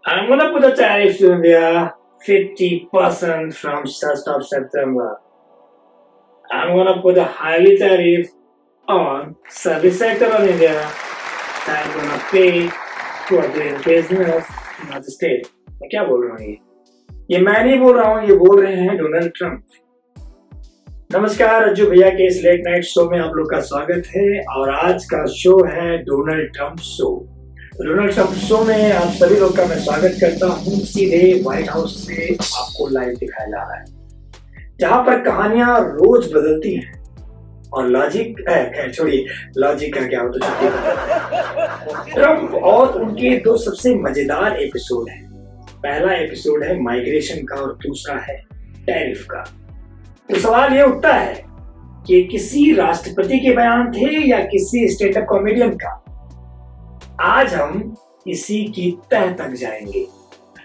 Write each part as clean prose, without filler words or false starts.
I'm gonna put the tariffs to India 50% from 1st of September. I'm gonna put a highly tariff on service sector of India that I'm gonna pay for doing business in other state. मैं क्या बोल रहा हूँ ये मैं नहीं बोल रहा हूँ, ये बोल रहे हैं डोनाल्ड ट्रंप। नमस्कार, अज्जू भैया के इस लेट नाइट शो में आप लोग का स्वागत है और आज का शो है Donald Trump show. Donald Trump show में आप सभी लोग का मैं स्वागत करता हूँ। सीधे व्हाइट हाउस से आपको लाइव दिखाया जा रहा है, जहां पर कहानियां रोज बदलती हैं और लॉजिक छोड़िए, लॉजिक का क्या हो तो छुट्टी। ट्रंप और उनके दो सबसे मजेदार एपिसोड हैं। पहला एपिसोड है माइग्रेशन का और दूसरा है टैरिफ का। तो सवाल ये उठता है कि किसी राष्ट्रपति के बयान थे या किसी स्टैंड अप कॉमेडियन का। आज हम इसी की तह तक जाएंगे।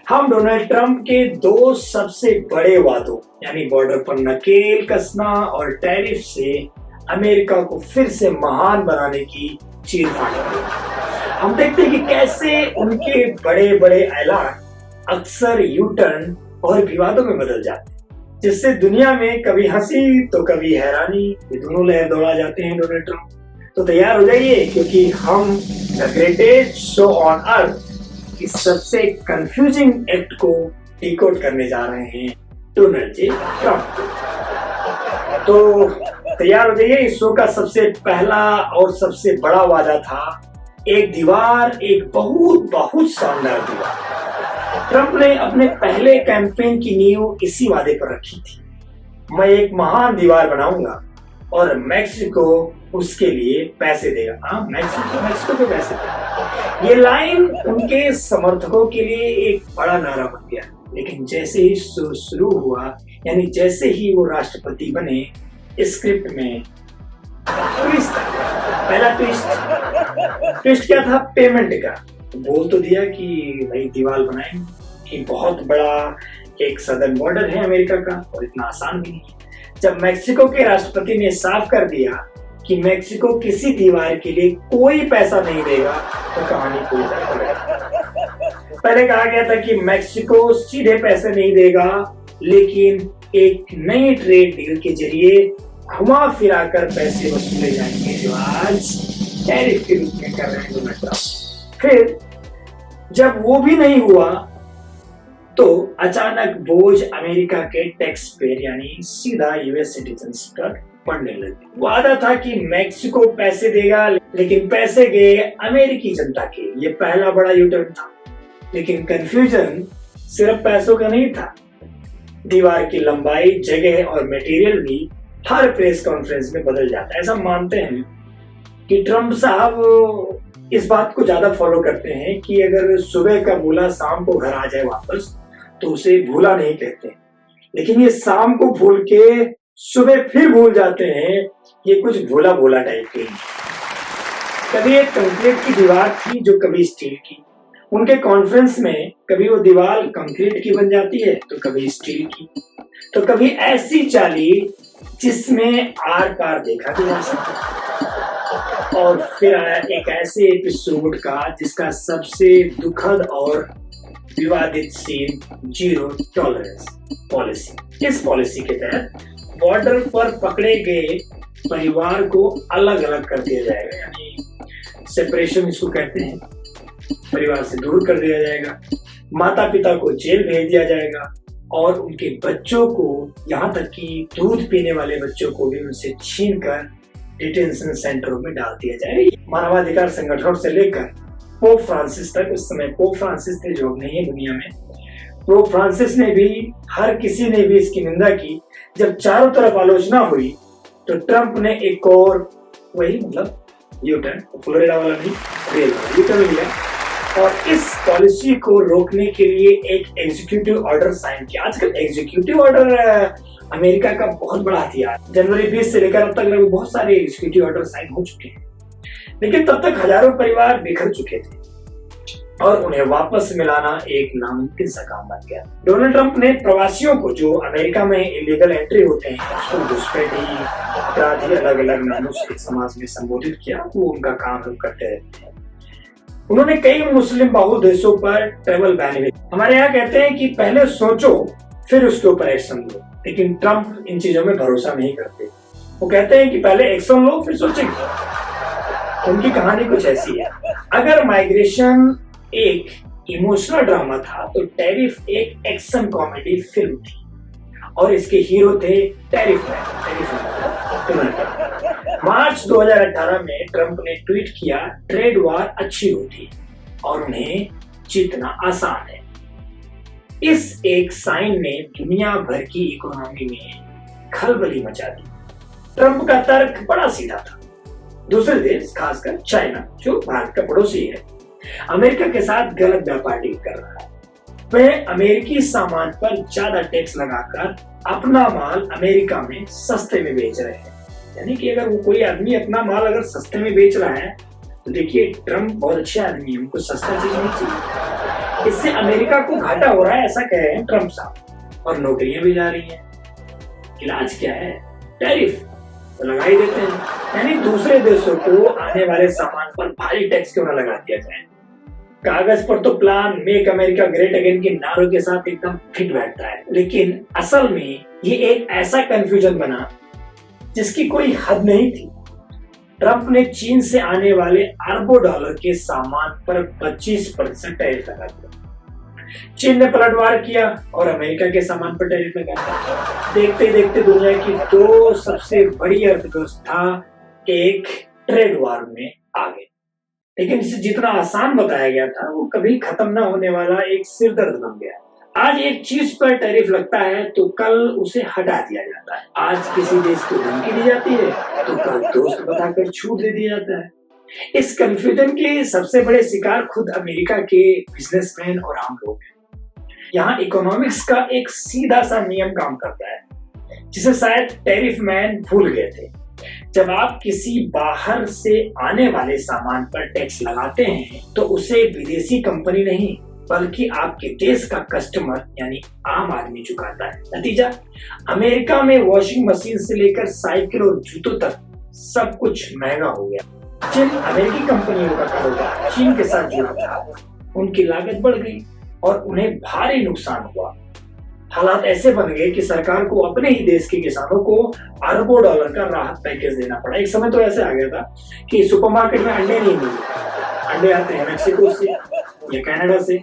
हम डोनाल्ड ट्रंप के दो सबसे बड़े वादों यानी बॉर्डर पर नकेल कसना और टैरिफ से अमेरिका को फिर से महान बनाने की चीर फाड़ेंगे। हम देखते हैं कि कैसे उनके बड़े बड़े ऐलान अक्सर यू टर्न और विवादों में बदल जाते हैं, जिससे दुनिया में कभी हंसी तो कभी हैरानी, ये दोनों लहर दौड़ा जाते हैं डोनाल्ड ट्रंप। तो तैयार हो जाइए, क्योंकि हम the greatest show on earth इस सबसे कंफ्यूजिंग एक्ट को डिकोड करने जा रहे हैं डोनाल्ड जे ट्रंप। तो तैयार हो जाइए। इस शो का सबसे पहला और सबसे बड़ा वादा था एक दीवार, एक बहुत बहुत शानदार दीवार। ट्रंप ने अपने पहले कैंपेन की नींव इसी वादे पर रखी थी, मैं एक महान दीवार बनाऊंगा और मैक्सिको उसके लिए पैसे देगा। हाँ, मैक्सिको को पैसे देगा। ये लाइन उनके समर्थकों के लिए एक बड़ा नारा बन गया। लेकिन जैसे ही शुरू हुआ, यानी जैसे ही वो राष्ट्रपति बने, स्क्रिप्ट में ट्विस्ट था। पहला ट्विस्ट क्या था? पेमेंट का। बोल तो दिया कि भाई दीवार बनाएंगे, कि बहुत बड़ा एक सदर्न बॉर्डर है अमेरिका का और इतना आसान भी नहीं है। जब मैक्सिको के राष्ट्रपति ने साफ कर दिया कि मैक्सिको किसी दीवार के लिए कोई पैसा नहीं देगा, तो कहानी पूरी तरह पलट। पहले कहा गया था कि मैक्सिको सीधे पैसे नहीं देगा, लेकिन एक नई ट्रेड डील के जरिए घुमा फिरा कर पैसे वसूले जाएंगे, जो आज टैरिफ के रूप में कर रहे हैं डोनाल्ड ट्रंप। फिर जब वो भी नहीं हुआ, तो अचानक बोझ अमेरिका के टैक्स पेयर यानी सीधा यूएस सिटीजन्स पर पड़ने लगे। वादा था कि मैक्सिको पैसे देगा, लेकिन पैसे गए अमेरिकी जनता के। ये पहला बड़ा यूटर्न था। लेकिन कंफ्यूजन सिर्फ पैसों का नहीं था। दीवार की लंबाई, जगह और मटेरियल भी हर प्रेस कॉन्फ्रेंस में बदल जाता है। ऐसा मानते हैं कि ट्रंप साहब इस बात को ज्यादा फॉलो करते हैं कि अगर सुबह का भूला शाम को घर आ जाए वापस, तो उसे भूला नहीं कहते। लेकिन ये शाम को भूल के सुबह फिर भूल जाते हैं, ये कुछ भोला भोला टाइप के। कभी एक कंक्रीट की दीवार थी, जो कभी स्टील की। उनके कॉन्फ्रेंस में कभी वो दीवार कंक्रीट की बन जाती है, तो कभी स्टील की, तो कभी ऐसी चाली जिसमें आर पार देखा भी जा सकता। और फिर आया एक ऐसे एपिसोड का जिसका सबसे दुखद और विवादित सीन, जीरो टॉलरेंस पॉलिसी। इस पॉलिसी के तहत बॉर्डर पर पकड़े गए परिवार को अलग अलग कर दिया जाएगा, यानी सेपरेशन इसको कहते हैं। परिवार से दूर कर दिया जाएगा, माता पिता को जेल भेज दिया जाएगा और उनके बच्चों को, यहाँ तक कि दूध पीने वाले बच्चों को भी उनसे छीन कर डिटेंशन सेंटरों में डाल दिया जाएगा। मानवाधिकार संगठनों से लेकर पोप फ्रांसिस तक, उस समय पोप फ्रांसिस थे जो नहीं है दुनिया में, पोप फ्रांसिस ने भी, हर किसी ने भी इसकी निंदा की। जब चारों तरफ आलोचना हुई, तो ट्रंप ने एक और वही यू टर्न, फ्लोरिडा वाला नहीं, रियल वाला यू टर्न लिया और इस पॉलिसी को रोकने के लिए एक एग्जीक्यूटिव ऑर्डर साइन किया। आजकल एग्जीक्यूटिव ऑर्डर अमेरिका का बहुत बड़ा हथियार। जनवरी 20 से लेकर अब तक लगभग बहुत सारे एग्जीक्यूटिव ऑर्डर साइन हो चुके हैं, लेकिन तब तक हजारों परिवार बिखर चुके थे और उन्हें वापस मिलाना एक नामुमकिन सा काम बन गया। डोनाल्ड ट्रंप ने प्रवासियों को, जो अमेरिका में इलीगल एंट्री होते हैं, उसको घुसपैठी, अपराधी, अलग अलग नामों से समाज में संबोधित किया। वो उनका काम हम करते रहते हैं। उन्होंने कई मुस्लिम बहुल देशों पर ट्रेवल बैन भी। हमारे यहाँ कहते हैं कि पहले सोचो फिर उसके ऊपर एक्शन लो, लेकिन ट्रंप इन चीजों में भरोसा नहीं करते। वो कहते हैं कि पहले एक्शन लो फिर सोचेंगे। उनकी कहानी कुछ ऐसी है, अगर माइग्रेशन एक इमोशनल ड्रामा था तो टैरिफ एक एक्शन कॉमेडी फिल्म थी और इसके हीरो थे टैरिफ मैन। मार्च 2018 में ट्रंप ने ट्वीट किया, ट्रेड वॉर अच्छी होती है और उन्हें जीतना आसान है। इस एक साइन ने दुनिया भर की इकोनॉमी में खलबली मचा दी। ट्रंप का तर्क बड़ा सीधा था। दूसरे देश, खासकर चाइना जो भारत का पड़ोसी है, अमेरिका के साथ गलत व्यापार डील कर रहा है। वह अमेरिकी सामान पर ज्यादा टैक्स लगाकर अपना माल अमेरिका में सस्ते में बेच रहे हैं। यानी कि अगर वो कोई आदमी अपना माल अगर सस्ते में बेच रहा है तो देखिए ट्रंप बहुत अच्छे आदमी है, उनको सस्ता चीज नहीं चाहिए। इससे अमेरिका को घाटा हो रहा है, ऐसा कह रहे हैं ट्रंप साहब, और नौकरियां भी जा रही हैं। इलाज क्या है? टैरिफ तो लगा ही देते हैं, यानी दूसरे देशों को आने वाले सामान पर भारी टैक्स क्यों न लगा दिया जाए। कागज पर तो plan make America great again के नारों के साथ एकदम फिट बैठता है, लेकिन असल में ये एक ऐसा कंफ्यूजन बना जिसकी कोई हद नहीं थी। ट्रंप ने चीन से आने वाले अरबों डॉलर के सामान पर 25% टैरिफ लगा दिया। चीन ने पलटवार किया और अमेरिका के सामान पर टैरिफ लगा दिया। देखते देखते दुनिया की दो सबसे बड़ी अर्थव्यवस्था एक ट्रेड वॉर में आ गई। लेकिन इसे जितना आसान बताया गया था वो कभी खत्म ना होने वाला एक सिरदर्द बन गया। आज एक चीज पर टैरिफ लगता है तो कल उसे हटा दिया जाता है। आज किसी देश को धमकी दी जाती है तो कल दोस्त बताकर छूट दे दिया जाता है। इस कंफ्यूजन के सबसे बड़े शिकार खुद अमेरिका के बिजनेसमैन और आम लोग हैं। यहाँ इकोनॉमिक्स का एक सीधा सा नियम काम करता है जिसे शायद टैरिफ मैन भूल गए थे। जब आप किसी बाहर से आने वाले सामान पर टैक्स लगाते हैं तो उसे विदेशी कंपनी नहीं बल्कि आपके देश का कस्टमर यानी आम आदमी चुकाता है। नतीजा, अमेरिका में वॉशिंग मशीन से लेकर साइकिल और जूतों तक सब कुछ महंगा हो गया। जिन अमेरिकी कंपनियों का कारोबार चीन के साथ जुड़ा था उनकी लागत बढ़ गई और उन्हें भारी नुकसान हुआ। हालात ऐसे बन गए कि सरकार को अपने ही देश के किसानों को अरबों डॉलर का राहत पैकेज देना पड़ा। एक समय तो ऐसे आ गया था कि सुपरमार्केट में अंडे नहीं मिलते, अंडे आते हैं मैक्सिको से या कनाडा से।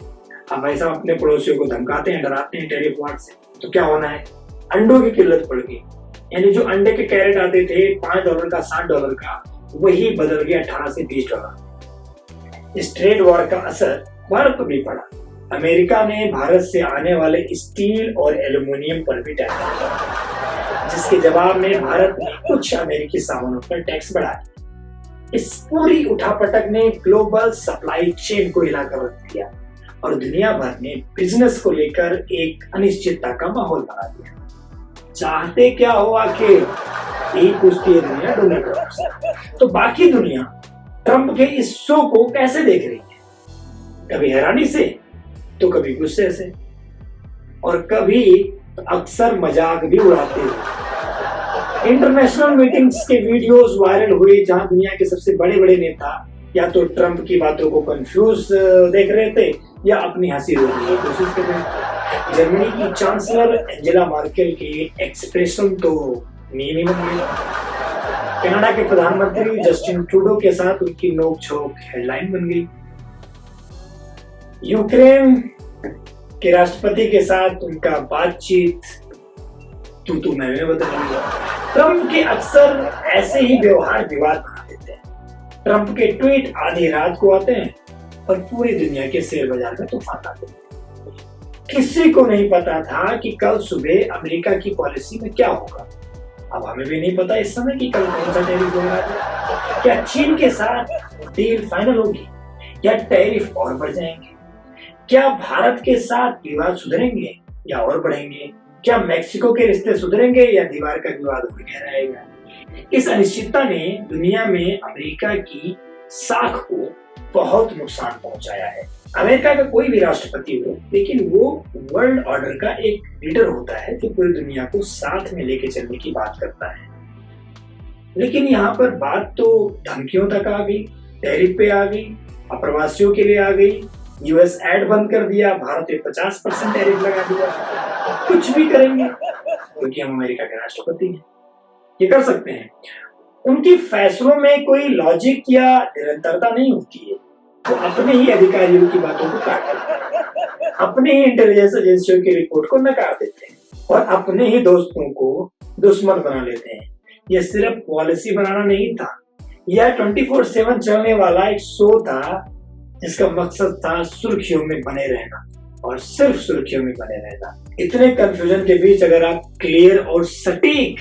अब भाई साहब अपने पड़ोसियों को धमकाते हैं, डराते हैं टैरिफ वार से, तो क्या होना है? अंडों की किल्लत पड़ गई। यानी जो अंडे के कैरेट आते थे $5 का, $60 का, वही बदल गया $18 से $20। इस ट्रेड वॉर का असर भारत पर भी पड़ा। अमेरिका ने भारत से आने वाले स्टील और एल्युमिनियम पर भी टैक्स लगाया, जिसके जवाब में भारत ने कुछ अमेरिकी सामानों पर टैक्स बढ़ा दिया। इस पूरी उठापटक ने ग्लोबल सप्लाई चेन को हिलाकर रख दिया और दुनिया भर में बिजनेस को लेकर एक अनिश्चितता का माहौल बना दिया। चाहते क्या हो आखिर, यही पूछती है दुनिया डोनाल्ड ट्रंप से। तो बाकी दुनिया ट्रंप के इस शो को कैसे देख रही है? कभी हैरानी से तो कभी गुस्से से और कभी अक्सर मजाक भी उड़ाते हुए। इंटरनेशनल मीटिंग्स के वीडियोस वायरल हुए जहां दुनिया के सबसे बड़े बड़े नेता या तो ट्रंप की बातों को कंफ्यूज देख रहे थे या अपनी हंसी रोकने की कोशिश कर रहे थे। जर्मनी की चांसलर एंजेला मार्केल के एक्सप्रेशन तो मीम ही बन गए। कनाडा के प्रधानमंत्री जस्टिन ट्रूडो के साथ उनकी नोक-झोंक हेडलाइन बन गई। यूक्रेन के राष्ट्रपति के साथ उनका बातचीत तू मैं बदल गया। ट्रंप के अक्सर ऐसे ही व्यवहार विवाद बना देते हैं। ट्रंप के ट्वीट आधी रात को आते हैं और पूरी दुनिया के शेयर बाजार में तूफान आते हैं। किसी को नहीं पता था कि कल सुबह अमेरिका की पॉलिसी में क्या होगा। अब हमें भी नहीं पता इस समय कि कल कौन सा टैरिफ हो रहा है। क्या चीन के साथ डील फाइनल होगी या टैरिफ और बढ़ जाएंगे? क्या भारत के साथ विवाद सुधरेंगे या और बढ़ेंगे? क्या मैक्सिको के रिश्ते सुधरेंगे या दीवार का विवाद और गहरा रहेगा? इस अनिश्चितता ने दुनिया में अमेरिका की साख को बहुत नुकसान पहुंचाया है। अमेरिका का कोई भी राष्ट्रपति हो, लेकिन वो वर्ल्ड ऑर्डर का एक लीडर होता है जो पूरी दुनिया को साथ में लेके चलने की बात करता है। लेकिन यहाँ पर बात तो धमकियों तक आ गई, टैरिफ पे आ गई अप्रवासियों के लिए आ गई, यूएस एड बंद कर दिया, भारत पे 50% टैरिफ लगा दिया। कुछ भी करेंगे क्योंकि हम अमेरिका के राष्ट्रपति हैं, ये कर सकते हैं। उनकी फैसलों में कोई लॉजिक या निरंतरता नहीं होती है। वो अपने ही अधिकारियों की बातों को काट देते हैं, अपने ही इंटेलिजेंस एजेंसियों की रिपोर्ट को नकार देते हैं और अपने ही दोस्तों को दुश्मन बना लेते हैं। यह सिर्फ पॉलिसी बनाना नहीं था, यह 24/7 चलने वाला एक शो था जिसका मकसद था सुर्खियों में बने रहना और सिर्फ सुर्खियों में बने रहना। इतने कंफ्यूजन के बीच अगर आप क्लियर और सटीक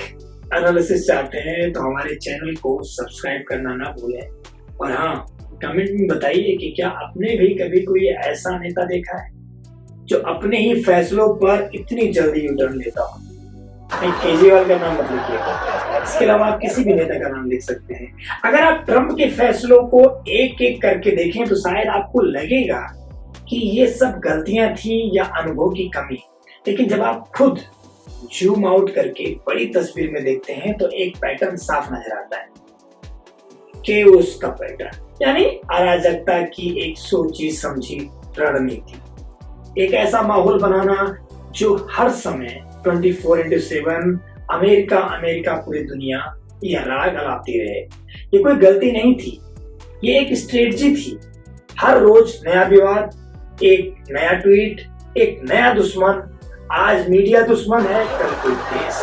एनालिसिस चाहते हैं तो हमारे चैनल को सब्सक्राइब करना ना भूलें। और हाँ, कमेंट में बताइए कि क्या आपने भी कभी कोई ऐसा नेता देखा है जो अपने ही फैसलों पर इतनी जल्दी यूटर्न लेता हो। केजरीवाल का नाम मत लिखिएगा, इसके अलावा आप किसी भी नेता का नाम लिख सकते हैं। अगर आप ट्रंप के फैसलों को एक एक करके देखें तो शायद आपको लगेगा कि ये सब गलतियां थी या अनुभव की कमी, लेकिन जब आप खुद जूम आउट करके बड़ी तस्वीर में देखते हैं तो एक पैटर्न साफ नजर आता है। केओस का पैटर्न, यानी अराजकता की एक सोची समझी रणनीति, एक ऐसा माहौल बनाना जो हर समय 24/7 अमेरिका अमेरिका पूरी दुनिया यह राग अलापती रहे। ये कोई गलती नहीं थी, ये एक स्ट्रेटजी थी। हर रोज नया विवाद, एक नया ट्वीट, एक नया दुश्मन। आज मीडिया दुश्मन है, कल कोई देश,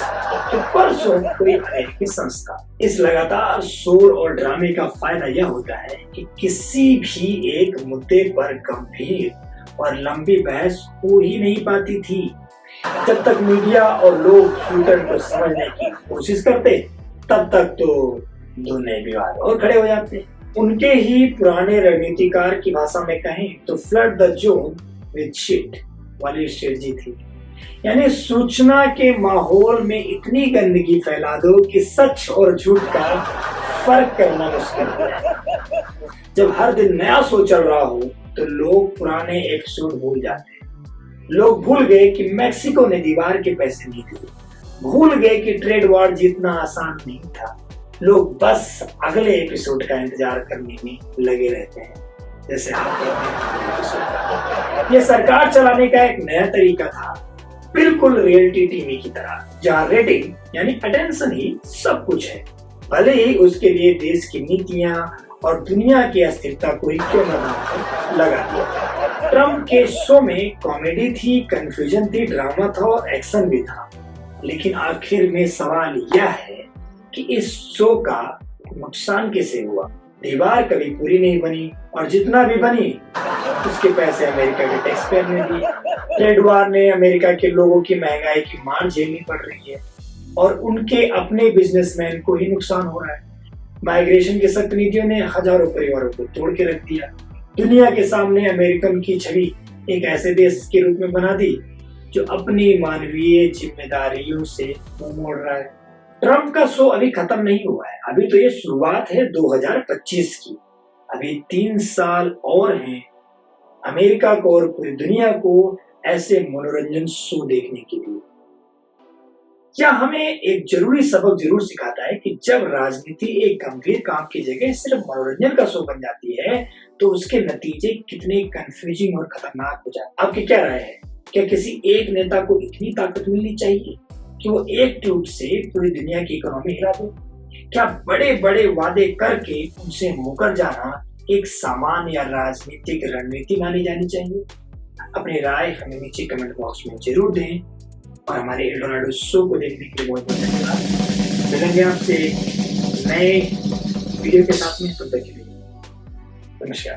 तो परसों कोई अमेरिकी संस्था। इस लगातार शोर और ड्रामे का फायदा यह होता है कि किसी भी एक मुद्दे पर गंभीर और लंबी बहस हो ही नहीं पाती थी। जब तक मीडिया और लोग ट्विटर को समझने की कोशिश करते तब तक तो दो नए विवाद और खड़े हो जाते। उनके ही पुराने रणनीतिकार की भाषा में कहें तो flood the zone with shit वाली स्ट्रेटजी थी, यानी सूचना के माहौल में इतनी गंदगी फैला दो कि सच और झूठ का फर्क करना मुश्किल हो जाए। जब हर दिन नया शो चल रहा हो तो लोग पुराने एपिसोड भूल जाते हैं। लोग भूल गए कि मैक्सिको ने दीवार के पैसे नहीं दिए, भूल गए कि ट्रेड वॉर जीतना आसान नहीं था। लोग बस अगले एपिसोड का इंतजार करने में लगे रहते हैं, जैसे आप कहते हैं। यह सरकार चलाने का एक नया तरीका था, बिल्कुल रियलिटी टीवी की तरह, जहाँ रेटिंग यानी अटेंशन ही सब कुछ है, भले ही उसके लिए देश की नीतियां और दुनिया की अस्थिरता को ही क्यों न लगा दिया। ट्रम्प के शो में कॉमेडी थी, कंफ्यूजन थी, ड्रामा था और एक्शन भी था, लेकिन आखिर में सवाल यह है कि इस शो का नुकसान कैसे हुआ। दीवार कभी पूरी नहीं बनी और जितना भी बनी उसके पैसे अमेरिका के टैक्स पेयर ने दिए। ट्रेड वॉर ने अमेरिका के लोगों की महंगाई की मार झेलनी पड़ रही है और उनके अपने बिजनेसमैन को ही नुकसान हो रहा है। माइग्रेशन की सख्त नीतियों ने हजारों परिवारों को तोड़ के रख दिया। दुनिया के सामने अमेरिकन की छवि एक ऐसे देश के रूप में बना दी जो अपनी मानवीय जिम्मेदारियों से मुंह मोड़ रहा है। ट्रम्प का शो अभी खत्म नहीं हुआ है, अभी तो ये शुरुआत है 2025 की। अभी 3 साल और हैं अमेरिका को और पूरी दुनिया को ऐसे मनोरंजन शो देखने के लिए। क्या हमें एक जरूरी सबक जरूर सिखाता है कि जब राजनीति एक गंभीर काम की जगह सिर्फ मनोरंजन का शो बन जाती है तो उसके नतीजे कितने कंफ्यूजिंग और खतरनाक हो जाते हैं। आपकी क्या राय है? क्या किसी एक नेता को इतनी ताकत मिलनी चाहिए कि वो एक ट्वीट से पूरी दुनिया की इकोनॉमी हिला दे? क्या बड़े बड़े वादे करके उनसे मुकर जाना एक सामान्य या राजनीतिक रणनीति मानी जानी चाहिए? अपनी राय हमें नीचे कमेंट बॉक्स में जरूर दें और हमारे एल्डोराडो शो को देखने के लिए बहुत बहुत धन्यवाद। मिलेंगे आपसे नए वीडियो के साथ में, तब तक के लिए नमस्कार।